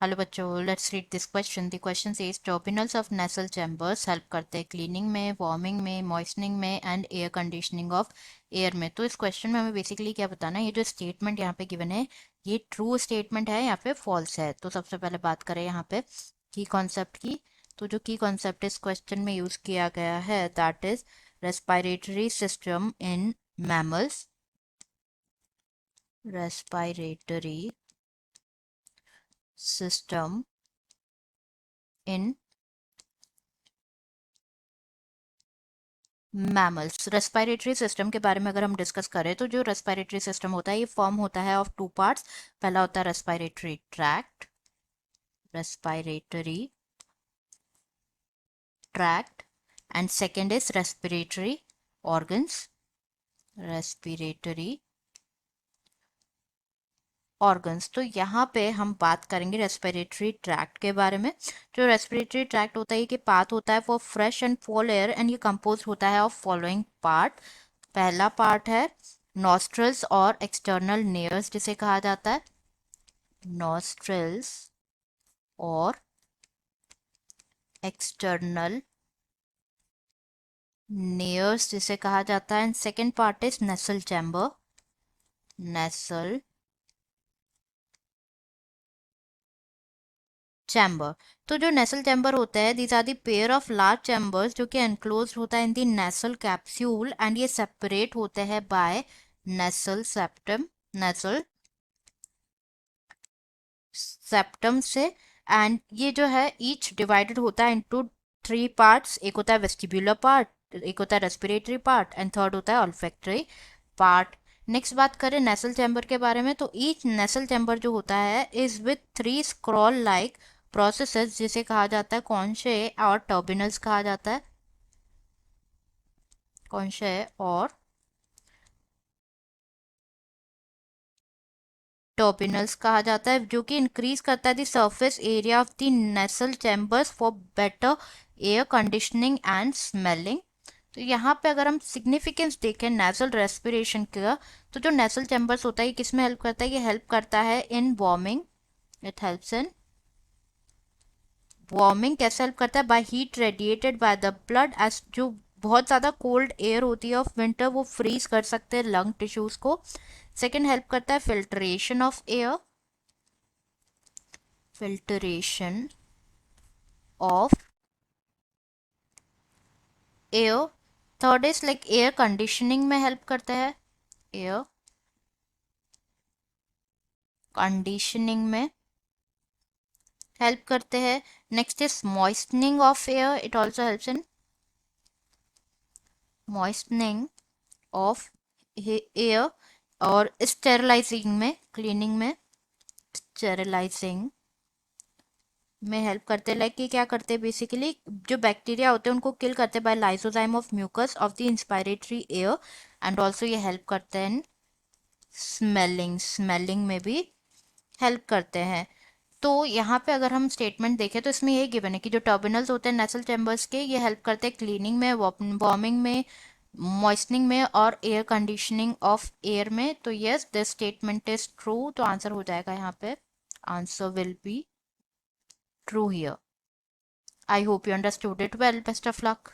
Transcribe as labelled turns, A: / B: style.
A: Hello बच्चों, let's read this question. The question says terminals of nasal chambers help करते हैं cleaning में, warming में, मॉइस्टनिंग में and air conditioning of air में। तो इस क्वेश्चन में हमें बेसिकली क्या बताना है, ये जो स्टेटमेंट यहाँ पे गिवन है ये ट्रू स्टेटमेंट है या फिर फॉल्स है। तो सबसे पहले बात करें यहाँ पे की कॉन्सेप्ट की। तो जो की कॉन्सेप्ट इस क्वेश्चन में यूज किया गया है that is respiratory system in mammals. Respiratory system in mammals. Respiratory system के बारे में अगर हम डिस्कस करें तो जो रेस्पिरेटरी सिस्टम होता है ये फॉर्म होता है ऑफ टू पार्ट्स। पहला होता है respiratory tract, respiratory tract, and second is respiratory organs, respiratory organs. तो यहाँ पे हम बात करेंगे रेस्पिरेटरी ट्रैक्ट के बारे में। जो रेस्पिरेटरी ट्रैक्ट होता है ये पाथ होता है for fresh and fall air and ये कंपोज होता है ऑफ फॉलोइंग पार्ट। पहला पार्ट है नॉस्ट्रल्स और एक्सटर्नल नेयर्स जिसे कहा जाता है नॉस्ट्रल्स और एक्सटर्नल नेयर्स जिसे कहा जाता है। And second part is nasal chamber, nasal chamber. तो जो नेसल चैम्बर होता है these are the pair of large chambers जो कि एनक्लोज होता है in the nasal capsule and ये सेपरेट होते हैं by nasal septum, nasal septum से। एंड ये जो है ईच डिवाइडेड होता है इनटू थ्री पार्ट्स। एक होता है वेस्टिब्युलर पार्ट, एक होता है रेस्पिरेटरी पार्ट एंड थर्ड होता है ऑल्फैक्टरी पार्ट। नेक्स्ट बात करें नेसल चैम्बर के बारे में तो ईच नेसल चैम्बर जो होता है is with three scroll like processes जिसे कहा जाता है कॉन्शे और टर्बिनल्स कहा जाता है, कॉन्शे और टर्बिनल्स कहा जाता है, जो कि इंक्रीज करता है the surface area of the nasal chambers for better air conditioning and smelling. तो यहाँ पे अगर हम सिग्निफिकेंस देखें नेसल रेस्पिरेशन का तो जो नेसल चैम्बर्स होता है ये किस में हेल्प करता है, ये हेल्प करता है in warming. It helps in warming. कैसे हेल्प करता है, by heat radiated by the blood. As जो बहुत ज़्यादा कोल्ड एयर होती है ऑफ विंटर वो फ्रीज कर सकते हैं लंग टिश्यूज को। सेकेंड हेल्प करता है filtration of air, filtration of air. Third is like air conditioning में हेल्प करता है, एयर कंडीशनिंग में हेल्प करते हैं। Next is moistening of air, it also helps in moistening of air. और स्टेरलाइजिंग में, क्लीनिंग में, स्टेरलाइजिंग में हेल्प करते हैं। लाइक ये क्या करते हैं बेसिकली जो बैक्टीरिया होते हैं उनको किल करते हैं by lysozyme of mucus of the inspiratory air. And also ये हेल्प करते हैं स्मेलिंग, स्मेलिंग में भी हेल्प करते हैं। तो यहाँ पे अगर हम स्टेटमेंट देखें तो इसमें यही गिवन है कि जो टर्मिनल्स होते हैं नेसल चैम्बर्स के ये हेल्प करते हैं क्लीनिंग में, वार्मिंग में, मॉइस्टनिंग में और एयर कंडीशनिंग ऑफ एयर में। तो yes this statement is true. तो आंसर हो जाएगा यहाँ पे, answer will be true here. I hope you understood it well, best of luck.